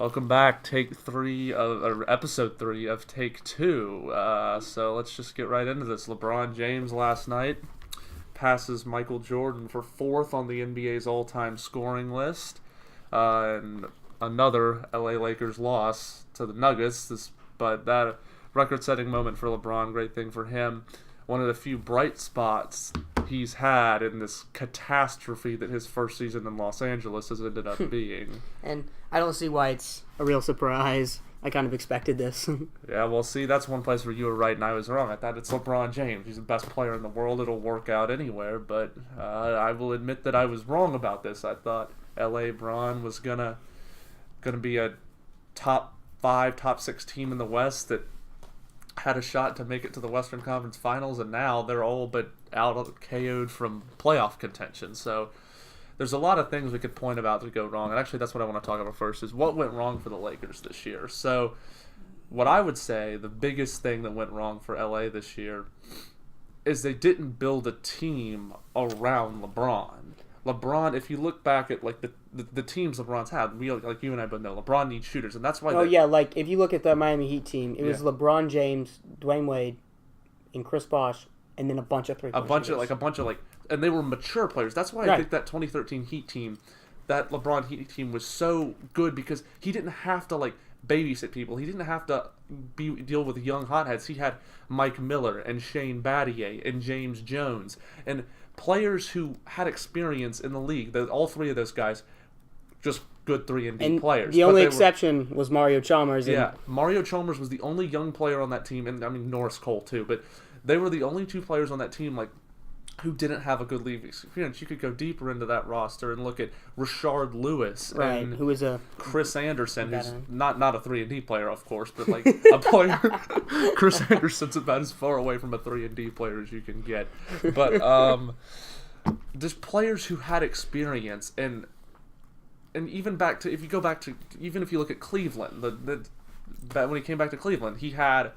Welcome back, episode 3 of Take 2. So let's just get right into this. LeBron James last night passes Michael Jordan for 4th on the NBA's all-time scoring list. And another LA Lakers loss to the Nuggets. But that record-setting moment for LeBron, great thing for him. One of the few bright spots he's had in this catastrophe that his first season in Los Angeles has ended up being. And I don't see why it's a real surprise. I kind of expected this. Yeah, well, see, that's one place where you were right and I was wrong. I thought it's LeBron James. He's the best player in the world. It'll work out anywhere. But I will admit that I was wrong about this. I thought L.A. Bron was gonna be a top 5, top 6 team in the West that had a shot to make it to the Western Conference Finals, and now they're all but KO'd from playoff contention. So there's a lot of things we could point about to go wrong, and actually that's what I want to talk about first, is what went wrong for the Lakers this year. So what I would say the biggest thing that went wrong for LA this year is they didn't build a team around LeBron. LeBron, if you look back at like the teams LeBron's had, like you and I both know, LeBron needs shooters, and that's why. Like if you look at the Miami Heat team, it was LeBron James, Dwayne Wade, and Chris Bosh, and then a bunch of three-point and they were mature players. That's why I think that 2013 Heat team, that LeBron Heat team was so good, because he didn't have to like babysit people. He didn't have to deal with young hotheads. He had Mike Miller and Shane Battier and James Jones and players who had experience in the league. All three of those guys, just good 3-and-D players. The only exception was Mario Chalmers. Mario Chalmers was the only young player on that team, and I mean Norris Cole too. But they were the only 2 players on that team who didn't have a good league experience. You could go deeper into that roster and look at Rashard Lewis, and who is a Chris Anderson, who's not a 3-and-D player, of course, but like a player. Chris Anderson's about as far away from a 3-and-D player as you can get. But just players who had experience, and even if you look at Cleveland, when he came back to Cleveland, he had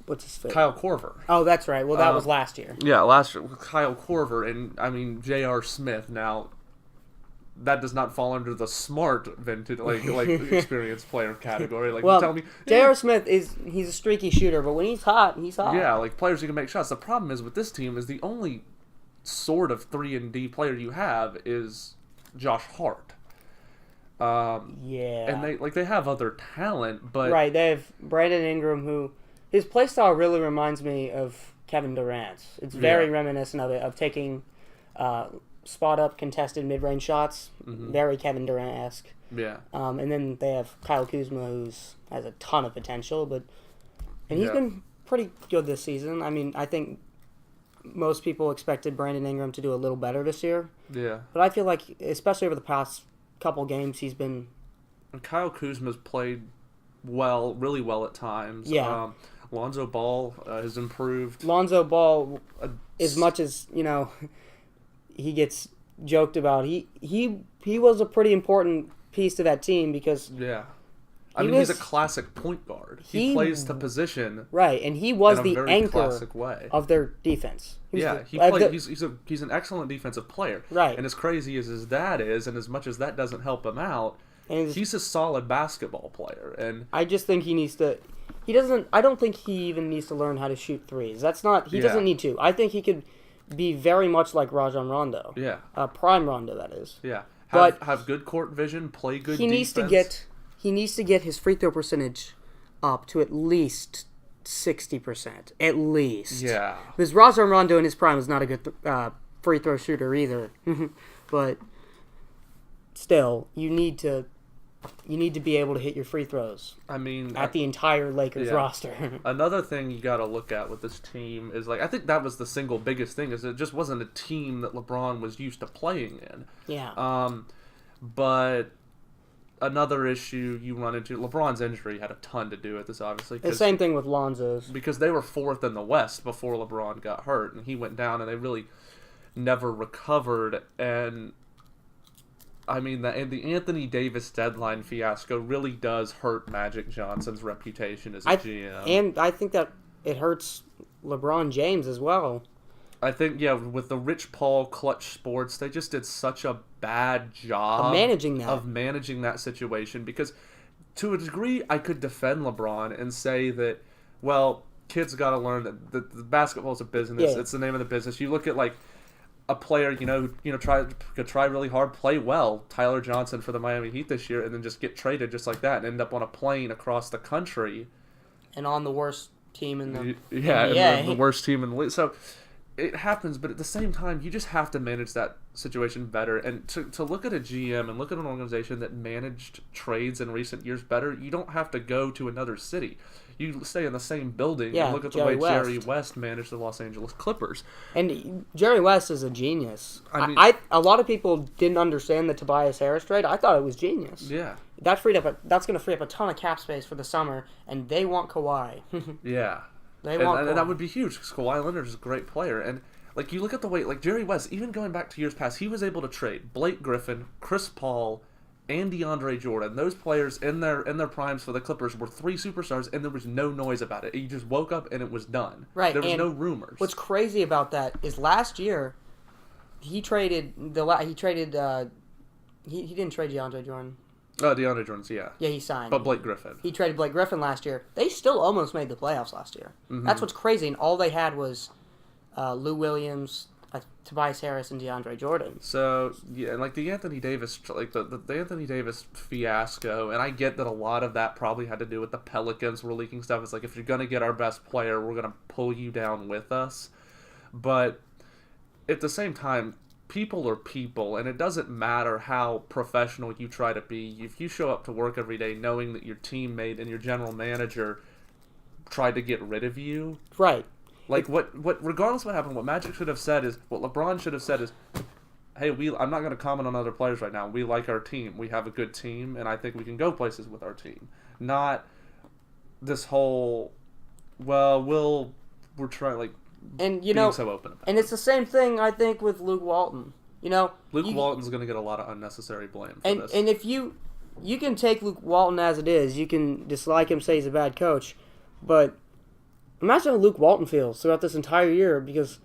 what's his face? Kyle Korver. Oh, that's right. Well, that was last year. Yeah, last year. Kyle Korver, and I mean J.R. Smith. Now, that does not fall under the smart vintage, like experienced player category. Like, tell me, J.R. Smith he's a streaky shooter, but when he's hot, he's hot. Yeah, like players who can make shots. The problem is with this team is the only sort of 3-and-D player you have is Josh Hart. And they have other talent, but they have Brandon Ingram, who his playstyle really reminds me of Kevin Durant's. It's very reminiscent of taking spot-up contested mid-range shots. Mm-hmm. Very Kevin Durant-esque. Yeah. And then they have Kyle Kuzma, who has a ton of potential, and he's been pretty good this season. I mean, I think most people expected Brandon Ingram to do a little better this year. Yeah. But I feel like, especially over the past couple games, he's been... And Kyle Kuzma's played really well at times. Yeah. Lonzo Ball has improved. Lonzo Ball, as much as, he gets joked about, he was a pretty important piece to that team, because... Yeah. He's a classic point guard. He plays the position. Right, and he was the anchor of their defense. He's an excellent defensive player. Right. And as crazy as his dad is, and as much as that doesn't help him out, he's a solid basketball player. And I just think he needs to... I don't think he even needs to learn how to shoot threes. He doesn't need to. I think he could be very much like Rajon Rondo. Yeah. Prime Rondo, that is. Yeah. Have good court vision, play good defense. He needs to get his free throw percentage up to at least 60%. At least. Yeah. Because Rajon Rondo in his prime is not a good free throw shooter either. But still, you need to be able to hit your free throws. I mean, at the entire Lakers roster. Another thing you got to look at with this team is, I think that was the single biggest thing, is it just wasn't a team that LeBron was used to playing in. Yeah. But another issue you run into, LeBron's injury had a ton to do with this, obviously. The same thing with Lonzo's. Because they were 4th in the West before LeBron got hurt, and he went down, and they really never recovered. And I mean, the Anthony Davis deadline fiasco really does hurt Magic Johnson's reputation as a GM. And I think that it hurts LeBron James as well. I think, yeah, with the Rich Paul Clutch Sports, they just did such a bad job of managing that situation, because to a degree I could defend LeBron and say that, well, kids got to learn that the basketball is a business. Yeah. It's the name of the business. You look at like a player, could try really hard, play well, Tyler Johnson for the Miami Heat this year, and then just get traded just like that and end up on a plane across the country. And on the worst team in the and the worst team in the league. So it happens, but at the same time, you just have to manage that situation better. And to look at a GM and look at an organization that managed trades in recent years better, you don't have to go to another city. You stay in the same building and look at the way Jerry West managed the Los Angeles Clippers. And Jerry West is a genius. I mean, a lot of people didn't understand the Tobias Harris trade. I thought it was genius. Yeah. That's going to free up a ton of cap space for the summer, and they want Kawhi. Yeah. They want Kawhi. And that would be huge, because Kawhi Leonard is a great player. And like, you look at the way, like, Jerry West, even going back to years past, he was able to trade Blake Griffin, Chris Paul, and DeAndre Jordan. Those players in their primes for the Clippers were 3 superstars, and there was no noise about it. You just woke up and it was done. Right. There was no rumors. What's crazy about that is last year he didn't trade DeAndre Jordan. DeAndre Jordan's, yeah. Yeah, he signed. But Blake Griffin. He traded Blake Griffin last year. They still almost made the playoffs last year. Mm-hmm. That's what's crazy, and all they had was Lou Williams, Tobias Harris, and DeAndre Jordan. So, yeah, and like the Anthony Davis, like the Anthony Davis fiasco, and I get that a lot of that probably had to do with the Pelicans were leaking stuff. It's like, if you're going to get our best player, we're going to pull you down with us. But at the same time, people are people, and it doesn't matter how professional you try to be. If you show up to work every day knowing that your teammate and your general manager tried to get rid of you, right? Like, what regardless of what happened, what Magic should have said is, what LeBron should have said is, hey, I'm not going to comment on other players right now. We like our team. We have a good team, and I think we can go places with our team. Not this whole, well, we're trying, like, and being so open about it. And it's the same thing, I think, with Luke Walton. Luke Walton's going to get a lot of unnecessary blame for this. And if you can take Luke Walton as it is, you can dislike him, say he's a bad coach, but imagine how Luke Walton feels throughout this entire year, because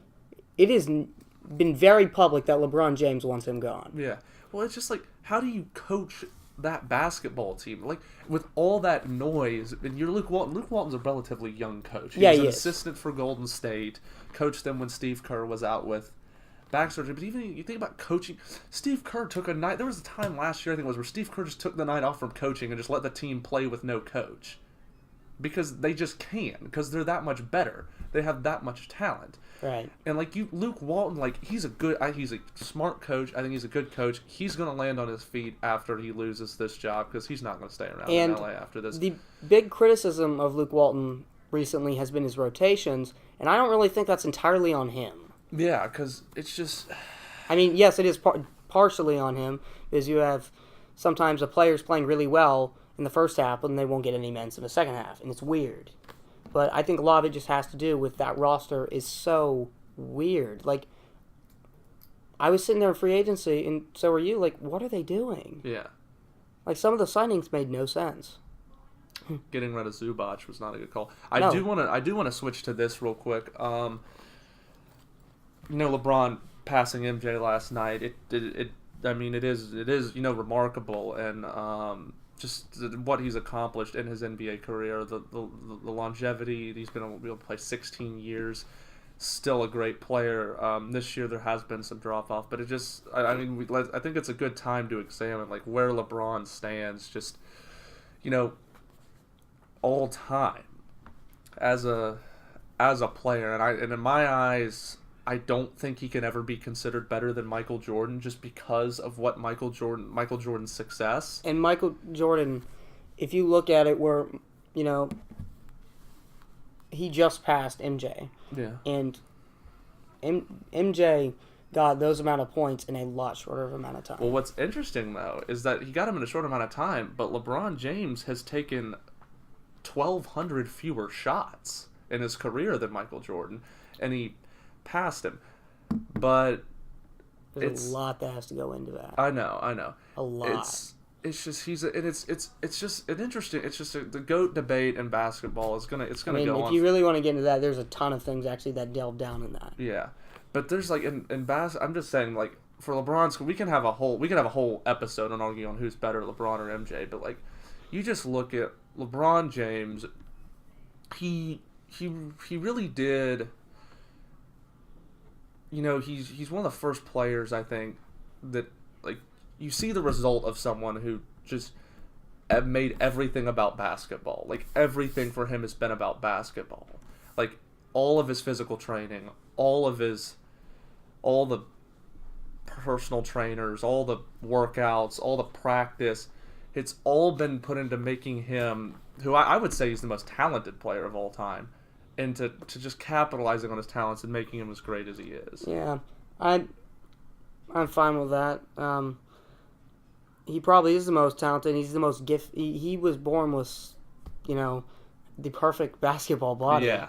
it has been very public that LeBron James wants him gone. Yeah. Well, it's just like, how do you coach that basketball team? Like, with all that noise, and you're Luke Walton. Luke Walton's a relatively young coach. He was an assistant for Golden State, coached them when Steve Kerr was out with back surgery. But even you think about coaching, Steve Kerr took a night. There was a time last year, I think it was, where Steve Kerr just took the night off from coaching and just let the team play with no coach. Because they just can, because they're that much better. They have that much talent. Right. And like Luke Walton, like, he's a smart coach. I think he's a good coach. He's going to land on his feet after he loses this job, because he's not going to stay around in LA after this. The big criticism of Luke Walton recently has been his rotations, and I don't really think that's entirely on him. Yeah, because it's just... I mean, yes, it is partially on him, because you have sometimes the players playing really well in the first half, and they won't get any minutes in the second half, and it's weird. But I think a lot of it just has to do with that roster is so weird. Like, I was sitting there in free agency, and so were you. Like, what are they doing? Yeah. Like, some of the signings made no sense. Getting rid of Zubac was not a good call. No. I do want to switch to this real quick. LeBron passing MJ last night. It is remarkable, and just what he's accomplished in his NBA career, the longevity. He's been able to play 16 years, still a great player. This year there has been some drop off, but I think it's a good time to examine like where LeBron stands, just all time as a player, and in my eyes, I don't think he can ever be considered better than Michael Jordan, just because of what Michael Jordan's success. And Michael Jordan, if you look at it, where he just passed MJ. Yeah. And MJ got those amount of points in a lot shorter amount of time. Well, what's interesting though is that he got him in a short amount of time, but LeBron James has taken 1,200 fewer shots in his career than Michael Jordan, and he passed him. But there's a lot that has to go into that. I know. A lot. It's just the GOAT debate in basketball is gonna go on. If you really want to get into that, there's a ton of things actually that delve down in that. Yeah, But there's like in I'm just saying like for LeBron's we can have a whole episode on arguing on who's better, LeBron or MJ. But like you just look at LeBron James, he really did. You know, he's one of the first players I think that like you see the result of someone who just made everything about basketball. Like everything for him has been about basketball. Like all of his physical training, all the personal trainers, all the workouts, all the practice, it's all been put into making him, who I would say he's the most talented player of all time, and to just capitalizing on his talents and making him as great as he is. Yeah, I'm fine with that. He probably is the most talented. He's the most gifted. He was born with, the perfect basketball body. Yeah.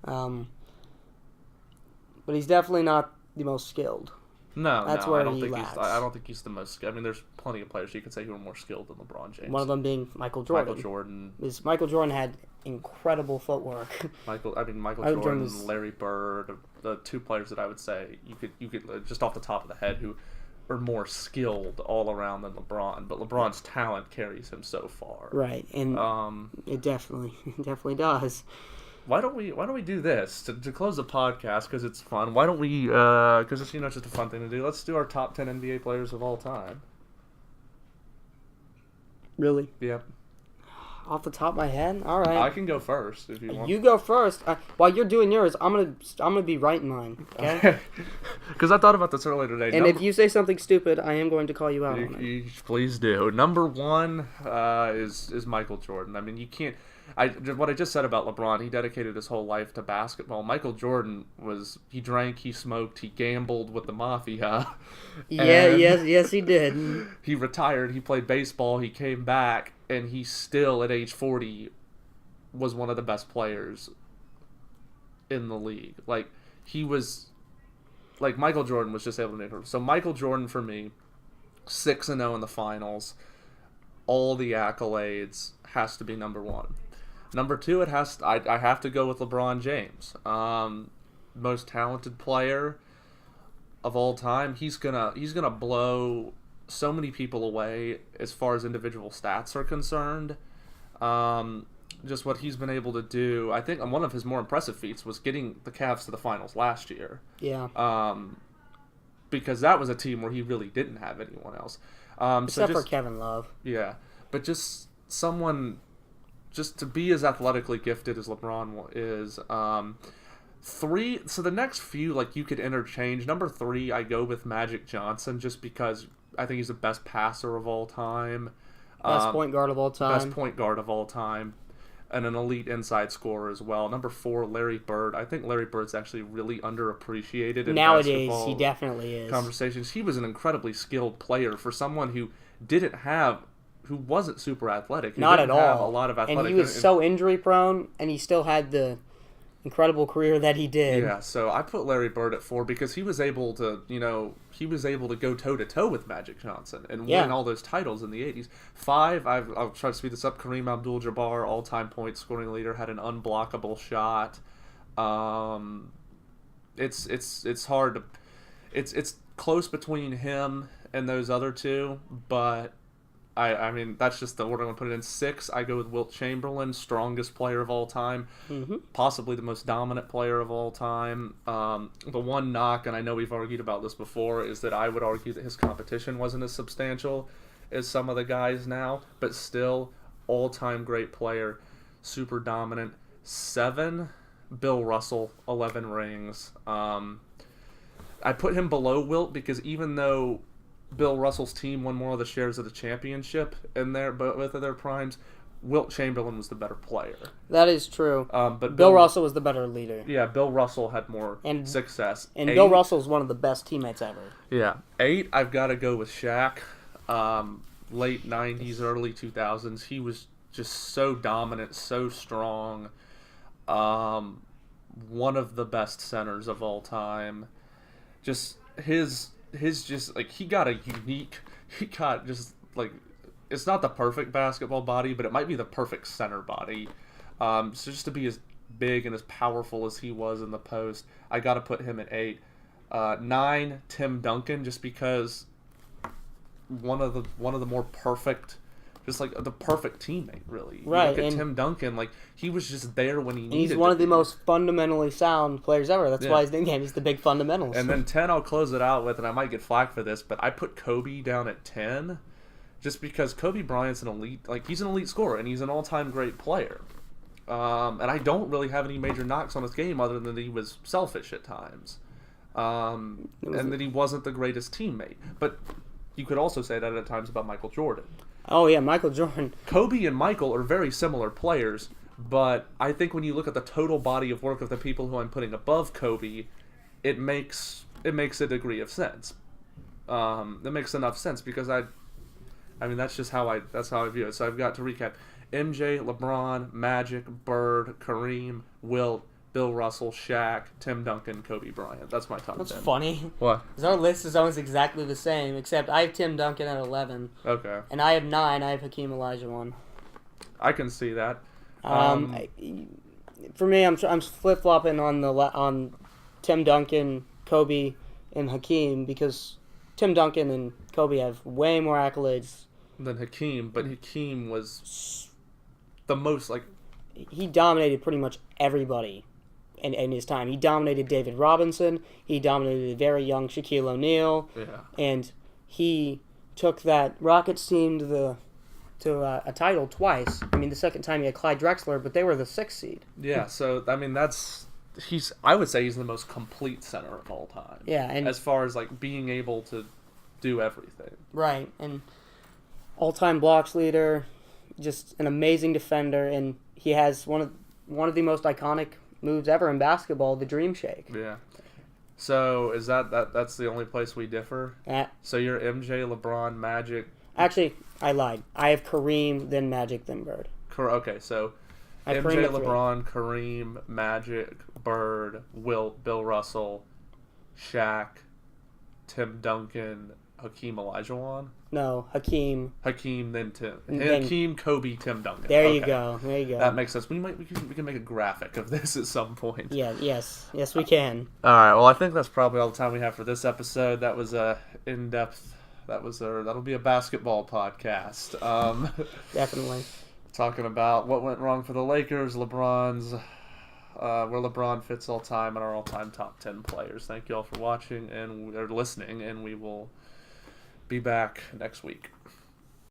But he's definitely not the most skilled. No, That's no, where I don't he think lacks. I don't think he's the most skilled. I mean, there's plenty of players you could say who are more skilled than LeBron James. One of them being Michael Jordan. Michael Jordan. Michael Jordan had incredible footwork. Michael Jordan Jordan, was- Larry Bird, the two players that I would say you could just off the top of the head who are more skilled all around than LeBron, but LeBron's talent carries him so far. Right, and it definitely does. Why don't we do this to close the podcast because it's fun? Why don't we because it's just a fun thing to do. Let's do our top 10 NBA players of all time. Really? Yep. Off the top of my head? All right. I can go first if you want. You go first. While you're doing yours, I'm gonna be writing mine. Okay. Because I thought about this earlier today. And if you say something stupid, I am going to call you out on it. You please do. Number one is Michael Jordan. I mean, you can't. What I just said about LeBron, he dedicated his whole life to basketball. Michael Jordan he drank, he smoked, he gambled with the mafia. Yes, he did. He retired, he played baseball, he came back, and he still, at age 40, was one of the best players in the league. Like, Michael Jordan was just able to make it. So Michael Jordan, for me, 6-0 in the finals, all the accolades, has to be number one. Number two, I have to go with LeBron James. Most talented player of all time. He's gonna blow so many people away as far as individual stats are concerned. Just what he's been able to do. I think one of his more impressive feats was getting the Cavs to the finals last year. Yeah. Because that was a team where he really didn't have anyone else. Except for Kevin Love. Yeah, but just someone. Just to be as athletically gifted as LeBron is. Three, so the next few, you could interchange. Number 3, I go with Magic Johnson just because I think he's the best passer of all time. Best point guard of all time. Best point guard of all time. And an elite inside scorer as well. Number 4, Larry Bird. I think Larry Bird's actually really underappreciated in nowadays. basketball He definitely is. Conversations. He was an incredibly skilled player for someone who wasn't super athletic. Not at all. Have a lot of athletic. And he was so injury prone, and he still had the incredible career that he did. Yeah, so I put Larry Bird at 4 because he was able to, go toe to toe with Magic Johnson and win all those titles in the 80s. 5, I'll try to speed this up. Kareem Abdul-Jabbar, all-time point scoring leader, had an unblockable shot. It's hard to, it's close between him and those other two, but. I mean, that's just the order I'm going to put it in. 6, I go with Wilt Chamberlain, strongest player of all time, possibly the most dominant player of all time. The one knock, and I know we've argued about this before, is that I would argue that his competition wasn't as substantial as some of the guys now, but still, all-time great player, super dominant. 7, Bill Russell, 11 rings. I put him below Wilt because even though Bill Russell's team won more of the shares of the championship in both of their primes, Wilt Chamberlain was the better player. That is true. But Bill Russell was the better leader. Yeah, Bill Russell had more success. And 8, Bill Russell's one of the best teammates ever. Yeah. 8, I've got to go with Shaq. Late 90s, early 2000s. He was just so dominant, so strong. One of the best centers of all time. Just he got it's not the perfect basketball body, but it might be the perfect center body. So just to be as big and as powerful as he was in the post, I got to put him at 8. 9, Tim Duncan, just because one of the more perfect, just like the perfect teammate, really. Right. You look at Tim Duncan, like he was just there when he needed. He's one of the most fundamentally sound players ever. That's why his nickname is the Big Fundamentals. And then 10, I'll close it out with, and I might get flack for this, but I put Kobe down at 10, just because Kobe Bryant's an elite, like he's an elite scorer and he's an all-time great player. And I don't really have any major knocks on his game other than that he was selfish at times. And that he wasn't the greatest teammate. But you could also say that at times about Michael Jordan. Oh, yeah, Michael Jordan. Kobe and Michael are very similar players, but I think when you look at the total body of work of the people who I'm putting above Kobe, it makes a degree of sense. It makes enough sense because I mean that's how I view it. So I've got to recap: MJ, LeBron, Magic, Bird, Kareem, Wilt, Bill Russell, Shaq, Tim Duncan, Kobe Bryant. That's my top 10. That's funny. What? Because our list is almost exactly the same, except I have Tim Duncan at 11. Okay. And I have 9. I have Hakeem Olajuwon. I can see that. For me, I'm flip flopping on Tim Duncan, Kobe, and Hakeem because Tim Duncan and Kobe have way more accolades Than Hakeem, but Hakeem was the most like he dominated pretty much everybody in his time. He dominated David Robinson. He dominated the very young Shaquille O'Neal. Yeah. And he took that Rockets team to a title twice. I mean, the second time he had Clyde Drexler, but they were the 6th seed. Yeah, so I mean I would say he's the most complete center of all time. Yeah, and as far as like being able to do everything. Right, and all-time blocks leader, just an amazing defender, and he has one of the most iconic moves ever in basketball, the Dream Shake. Yeah. So is that's the only place we differ? So you're MJ, LeBron, Magic. Actually, I lied. I have Kareem, then Magic, then Bird. Okay, so MJ, LeBron, Kareem, Magic, Bird, Wilt, Bill Russell, Shaq, Tim Duncan, Hakeem Olajuwon. No, Hakeem. Hakeem, then Tim. Hakeem, Kobe, Tim Duncan. There you go. That makes sense. We can make a graphic of this at some point. Yeah. Yes, we can. All right. Well, I think that's probably all the time we have for this episode. That was in depth. That'll be a basketball podcast. Definitely. Talking about what went wrong for the Lakers, LeBron's, where LeBron fits all time, and our all-time top 10 players. Thank you all for watching or listening, and we will be back next week.